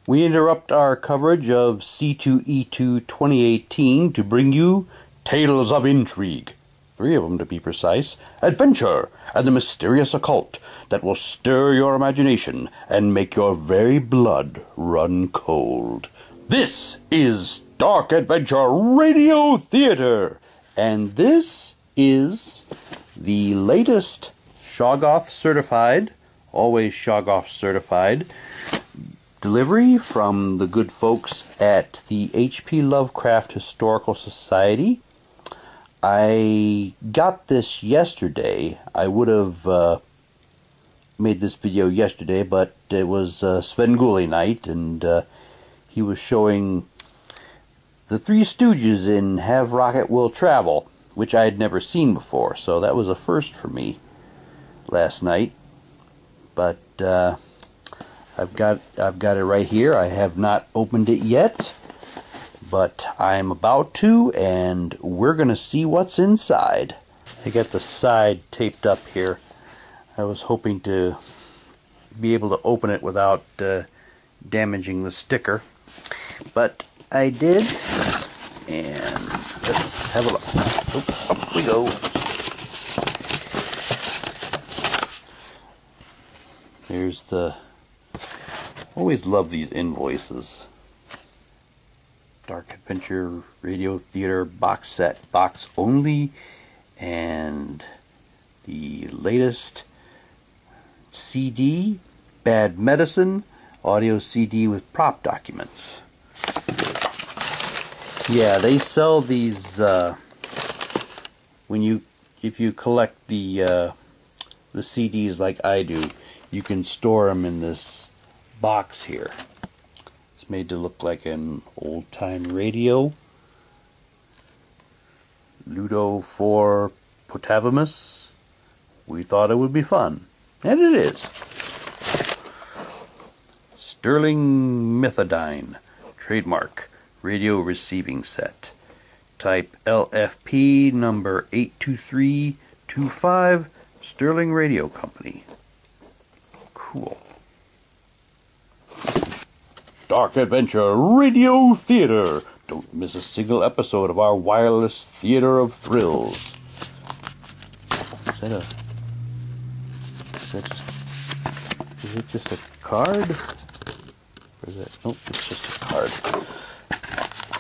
We interrupt our coverage of C2E2 2018 to bring you Tales of Intrigue, 3 of them to be precise, adventure, and the mysterious occult that will stir your imagination and make your very blood run cold. This is Dark Adventure Radio Theater, and this is the latest Shoggoth certified, always Shoggoth certified, delivery from the good folks at the H.P. Lovecraft Historical Society. I got this yesterday. I would have made this video yesterday, but it was Svengoolie night, and he was showing the Three Stooges in Have Rocket Will Travel, which I had never seen before, so that was a first for me last night. But I've got it right here. I have not opened it yet, but I'm about to, and we're going to see what's inside. I got the side taped up here. I was hoping to be able to open it without damaging the sticker, but I did, and let's have a look. Oh, up we go. There's the... Always love these invoices. Dark Adventure Radio Theater box set, box only, and the latest CD, Bad Medicine, audio CD with prop documents. Yeah, they sell these if you collect the CDs like I do, you can store them in this box here. It's made to look like an old-time radio. Ludo for Potavomus. We thought it would be fun, and it is. Sterling Methadine, trademark, radio receiving set. Type LFP number 82325, Sterling Radio Company. Cool. Dark Adventure Radio Theater. Don't miss a single episode of our wireless theater of thrills. Is it just a card? Or is that? Nope, it's just a card.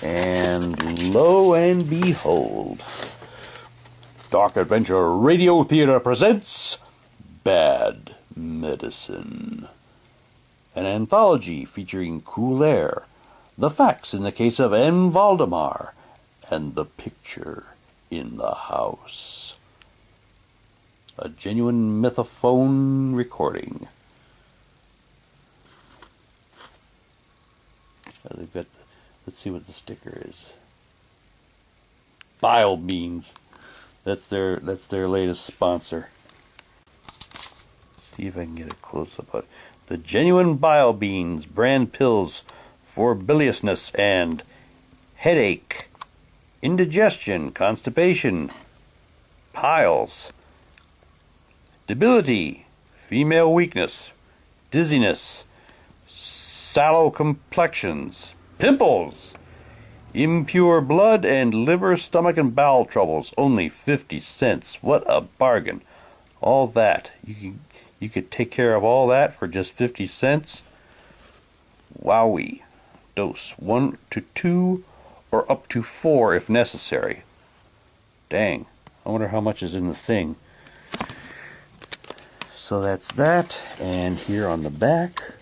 And lo and behold, Dark Adventure Radio Theater presents Bad Medicine. An anthology featuring Cool Air, the facts in the case of N. Valdemar, and the picture in the house. A genuine mythophone recording. Let's see what the sticker is. Bile Beans. That's their latest sponsor. See if I can get a close up of it. The genuine Bile Beans brand pills for biliousness and headache, indigestion, constipation, piles, debility, female weakness, dizziness, sallow complexions, pimples, impure blood, and liver, stomach, and bowel troubles. Only 50 cents. What a bargain. All that. You could take care of all that for just 50 cents. Wowee. Dose 1 to 2 or up to 4 if necessary. Dang. I wonder how much is in the thing. So that's that. And here on the back,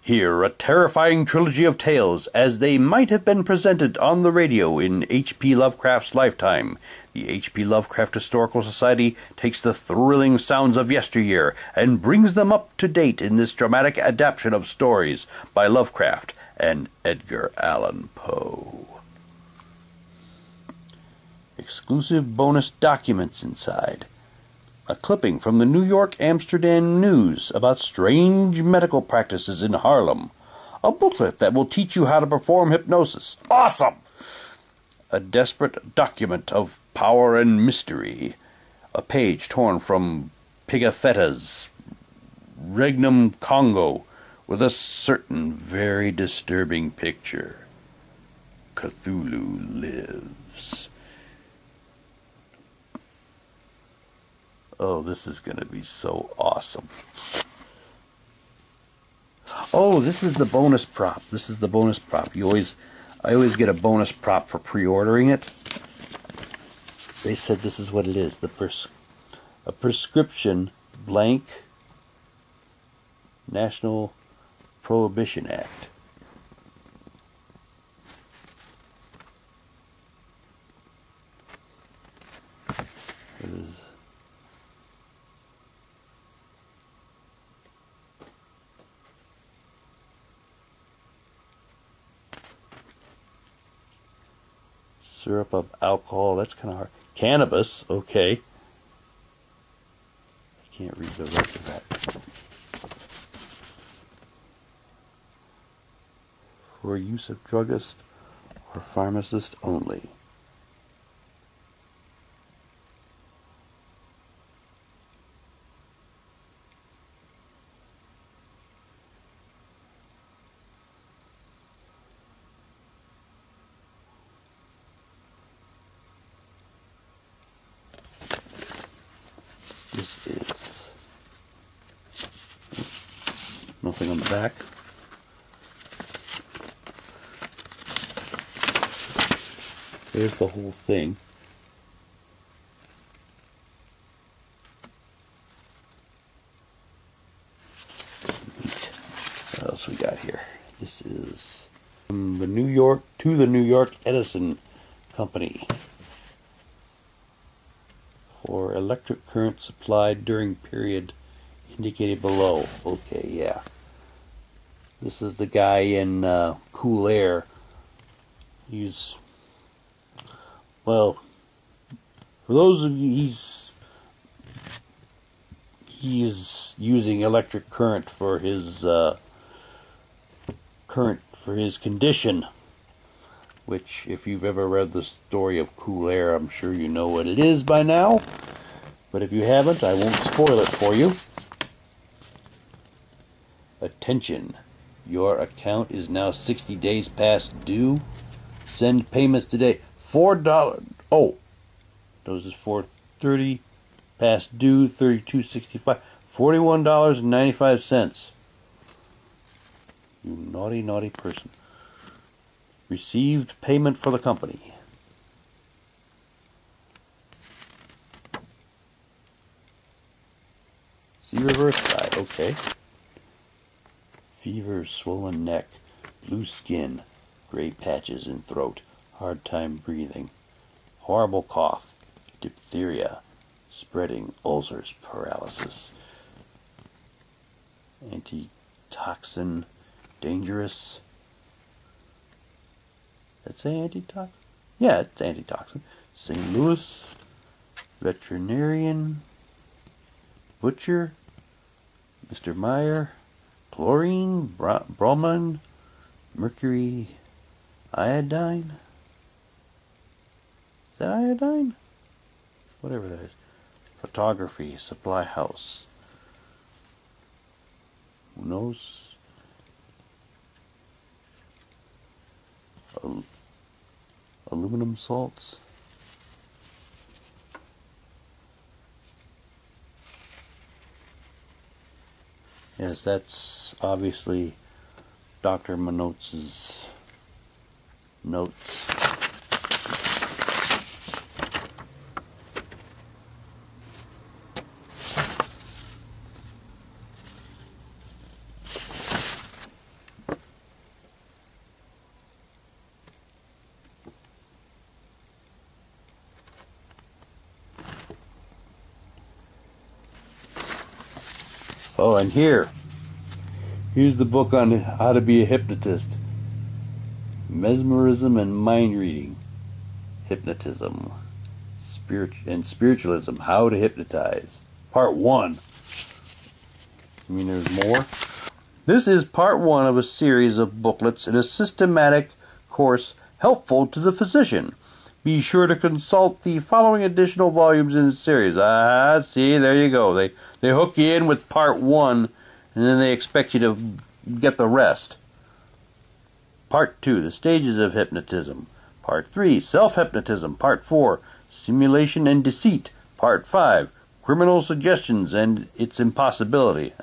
here, a terrifying trilogy of tales as they might have been presented on the radio in H.P. Lovecraft's lifetime. The H.P. Lovecraft Historical Society takes the thrilling sounds of yesteryear and brings them up to date in this dramatic adaptation of stories by Lovecraft and Edgar Allan Poe. Exclusive bonus documents inside. A clipping from the New York Amsterdam News about strange medical practices in Harlem. A booklet that will teach you how to perform hypnosis. Awesome! A desperate document of power and mystery. A page torn from Pigafetta's Regnum Congo with a certain very disturbing picture. Cthulhu lives. Oh, this is going to be so awesome. Oh, this is the bonus prop. This is the bonus prop. I always get a bonus prop for pre-ordering it. They said this is what it is. A prescription blank National Prohibition Act. Syrup of alcohol, that's kind of hard. Cannabis, okay. I can't read the rest of that. For use of druggist or pharmacist only. This is nothing on the back. There's the whole thing. Neat. What else we got here? This is from the New York Edison Company. For electric current supplied during period indicated below. Okay, yeah. This is the guy in Cool Air. Well, for those of you, he is using electric current for his condition. Which, if you've ever read the story of Cool Air, I'm sure you know what it is by now. But if you haven't, I won't spoil it for you. Attention. Your account is now 60 days past due. Send payments today. $4. Oh. Those is $4.30. Past due, $32.65. $41.95. You naughty, naughty person. Received payment for the company. See reverse side, okay. Fever, swollen neck, blue skin, gray patches in throat, hard time breathing, horrible cough, diphtheria, spreading ulcers, paralysis, antitoxin, dangerous. Let's say antitoxin. Yeah, it's antitoxin. St. Louis, veterinarian, butcher, Mr. Meyer, chlorine, bromine, mercury, iodine. Is that iodine? Whatever that is. Photography, supply house. Who knows? Aluminum salts. Yes, that's obviously Dr. Minotz's notes. Oh, and here's the book on how to be a hypnotist. Mesmerism and mind reading. Hypnotism. And spiritualism. How to hypnotize. Part 1. You mean there's more? This is part 1 of a series of booklets in a systematic course helpful to the physician. Be sure to consult the following additional volumes in the series. See, there you go. They hook you in with part 1 and then they expect you to get the rest. Part 2, the stages of hypnotism. Part 3, self-hypnotism. Part 4, simulation and deceit. Part 5, criminal suggestions and its impossibility.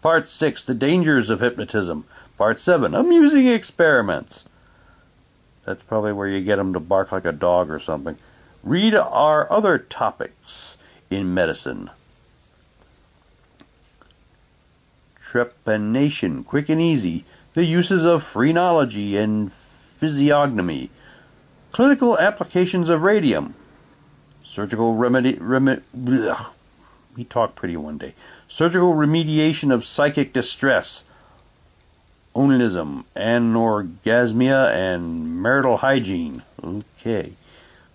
Part 6, the dangers of hypnotism. Part 7, amusing experiments. That's probably where you get them to bark like a dog or something. Read our other topics in medicine. Trepanation, quick and easy. The uses of phrenology and physiognomy. Clinical applications of radium. Surgical he talked pretty one day. Surgical remediation of psychic distress. Onanism, anorgasmia, and marital hygiene. Okay.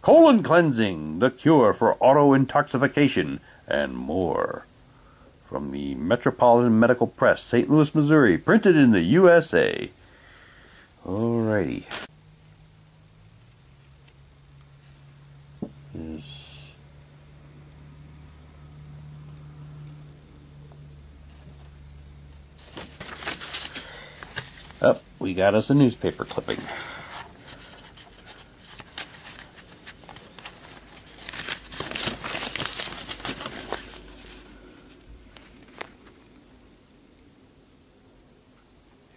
Colon cleansing, the cure for auto-intoxication, and more. From the Metropolitan Medical Press, St. Louis, Missouri, printed in the USA. Alrighty. Oh, we got us a newspaper clipping.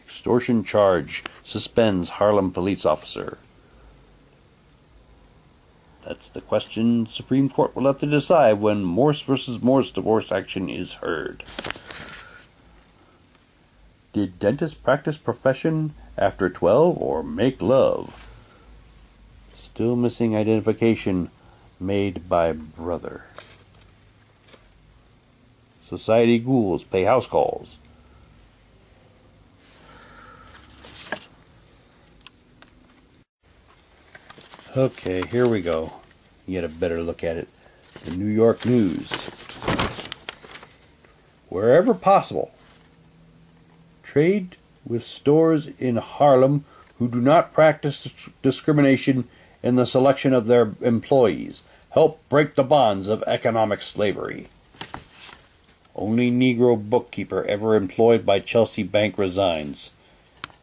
Extortion charge suspends Harlem police officer. That's the question Supreme Court will have to decide when Morse versus Morse divorce action is heard. Did dentist practice profession after 12 or make love? Still missing identification made by brother. Society ghouls pay house calls. Okay, here we go. You get a better look at it. The New York News. Wherever possible, trade with stores in Harlem who do not practice discrimination in the selection of their employees. Help break the bonds of economic slavery. Only Negro bookkeeper ever employed by Chelsea Bank resigns.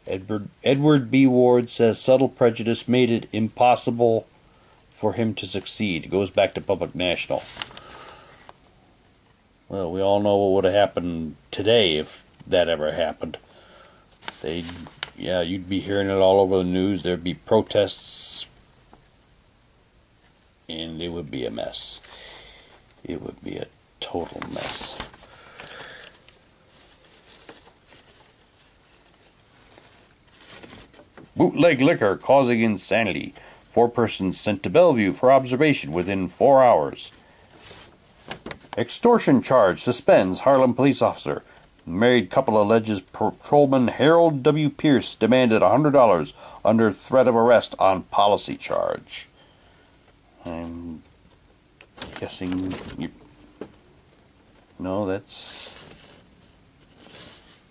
Edward B. Ward says subtle prejudice made it impossible for him to succeed. It goes back to Public National. Well, we all know what would have happened today if that ever happened. You'd be hearing it all over the news. There'd be protests, and it would be a mess. It would be a total mess. Bootleg liquor causing insanity. 4 persons sent to Bellevue for observation within 4 hours. Extortion charge suspends Harlem police officer. Married couple alleges patrolman Harold W. Pierce demanded $100 under threat of arrest on policy charge. I'm guessing you... No, that's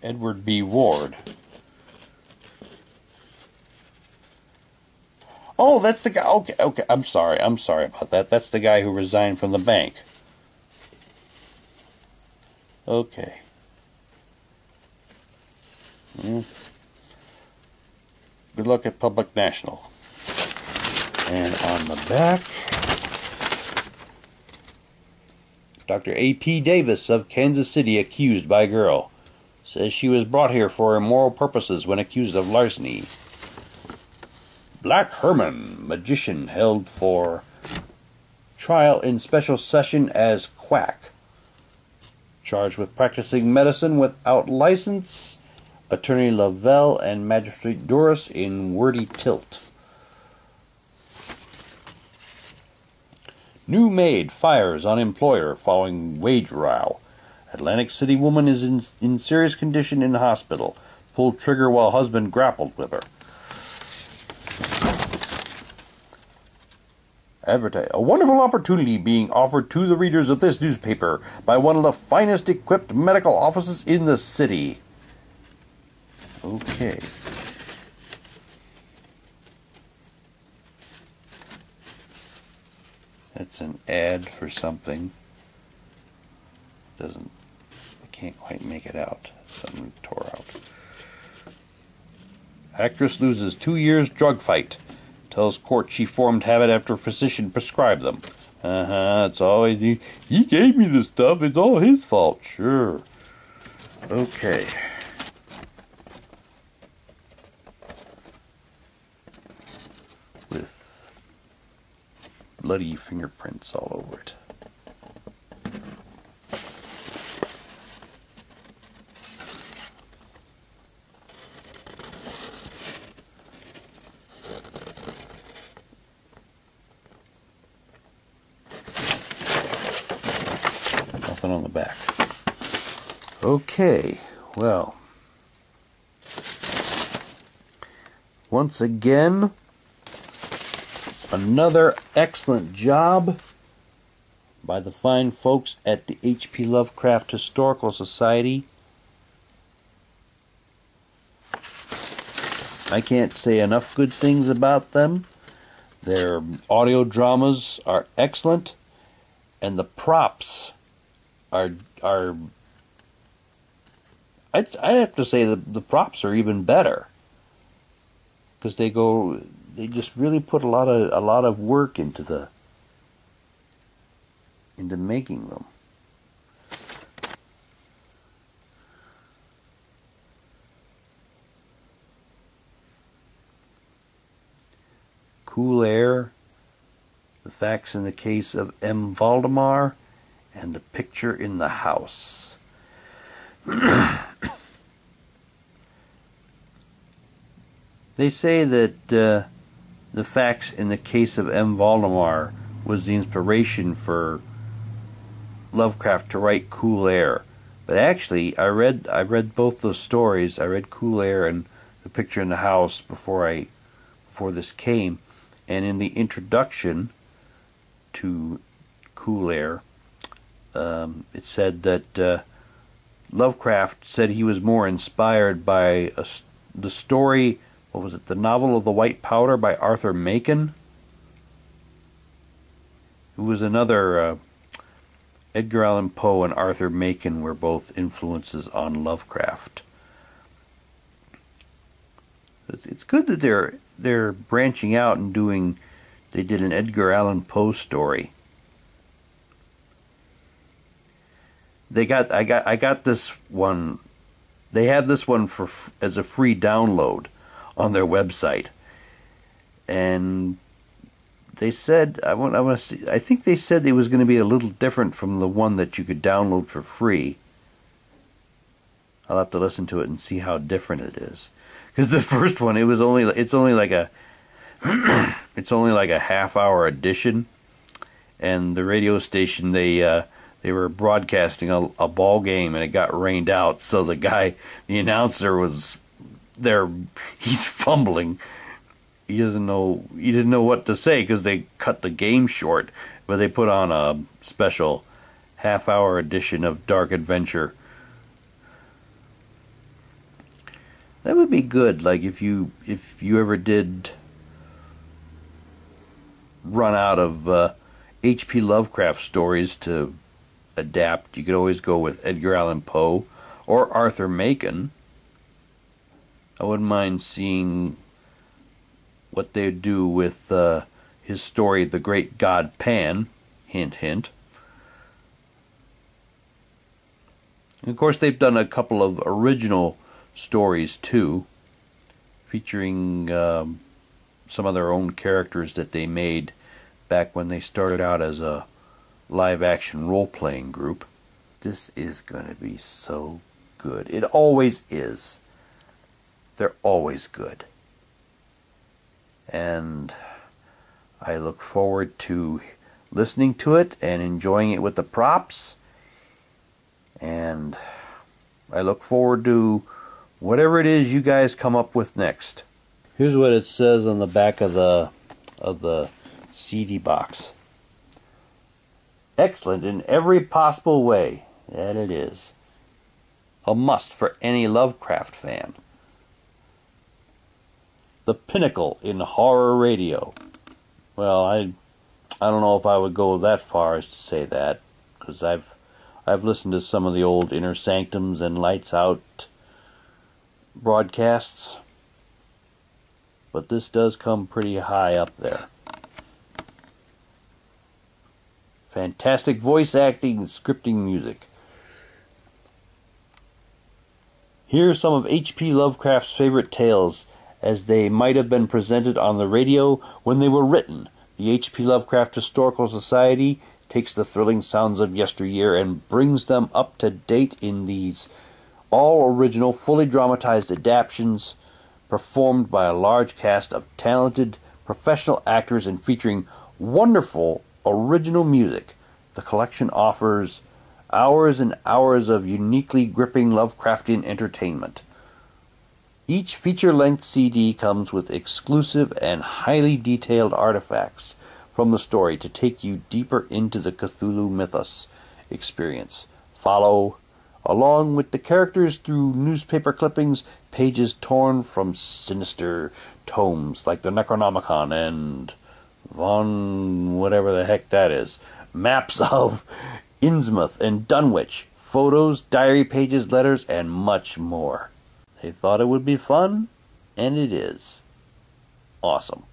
Edward B. Ward. Oh, that's the guy. Okay. I'm sorry about that. That's the guy who resigned from the bank. Okay. Good luck at Public National. And on the back, Dr. A.P. Davis of Kansas City accused by girl. Says she was brought here for immoral purposes when accused of larceny. Black Herman, magician, held for trial in special session as quack. Charged with practicing medicine without license. Attorney Lavelle and Magistrate Doris in wordy tilt. New maid fires on employer following wage row. Atlantic City woman is in serious condition in the hospital. Pulled trigger while husband grappled with her. Advertise. A wonderful opportunity being offered to the readers of this newspaper by one of the finest equipped medical offices in the city. Okay. That's an ad for something. I can't quite make it out. Something tore out. Actress loses 2 years drug fight. Tells court she formed habit after physician prescribed them. It's always, he gave me the stuff, it's all his fault. Sure. Okay. With bloody fingerprints all over it. Nothing on the back. Okay, well, once again, another excellent job by the fine folks at the H.P. Lovecraft Historical Society. I can't say enough good things about them. Their audio dramas are excellent, and the props are I'd have to say the props are even better, because they just really put a lot of work into making them. Cool Air, The Facts in the Case of M. Valdemar, and The Picture in the House. They say that The Facts in the Case of M. Valdemar was the inspiration for Lovecraft to write Cool Air. But actually, I read both those stories. I read Cool Air and The Picture in the House before this came. And in the introduction to Cool Air, it said that Lovecraft said he was more inspired by the story, what was it, The Novel of the White Powder by Arthur Machen, who was another Edgar Allan Poe and Arthur Machen were both influences on Lovecraft. It's good that they're branching out and doing. They did an Edgar Allan Poe story. I got this one. They have this one as a free download on their website, and they said I want to see. I think they said it was going to be a little different from the one that you could download for free. I'll have to listen to it and see how different it is. Because the first one, it's only like a half-hour edition, and the radio station they were broadcasting a ball game and it got rained out, so the announcer was there. He's fumbling. He didn't know what to say because they cut the game short, but they put on a special half-hour edition of Dark Adventure. That would be good. Like if you ever did run out of H.P. Lovecraft stories to adapt, you could always go with Edgar Allan Poe or Arthur Machen. I wouldn't mind seeing what they'd do with his story, The Great God Pan. Hint, hint. And of course, they've done a couple of original stories too, featuring some of their own characters that they made back when they started out as a live-action role-playing group. This is going to be so good. It always is. They're always good. And I look forward to listening to it and enjoying it with the props. And I look forward to whatever it is you guys come up with next. Here's what it says on the back of the CD box. Excellent in every possible way. That it is. A must for any Lovecraft fan. The pinnacle in horror radio. Well, I don't know if I would go that far as to say that, because I've I've listened to some of the old Inner Sanctums and Lights Out broadcasts, but this does come pretty high up there. Fantastic voice acting and scripting music. Here are some of H.P. Lovecraft's favorite tales as they might have been presented on the radio when they were written. The H.P. Lovecraft Historical Society takes the thrilling sounds of yesteryear and brings them up to date in these all-original, fully dramatized adaptations performed by a large cast of talented professional actors and featuring wonderful original music. The collection offers hours and hours of uniquely gripping Lovecraftian entertainment. Each feature-length CD comes with exclusive and highly detailed artifacts from the story to take you deeper into the Cthulhu mythos experience. Follow along with the characters through newspaper clippings, pages torn from sinister tomes like the Necronomicon and Von whatever the heck that is, maps of Innsmouth and Dunwich, photos, diary pages, letters, and much more. They thought it would be fun, and it is. Awesome.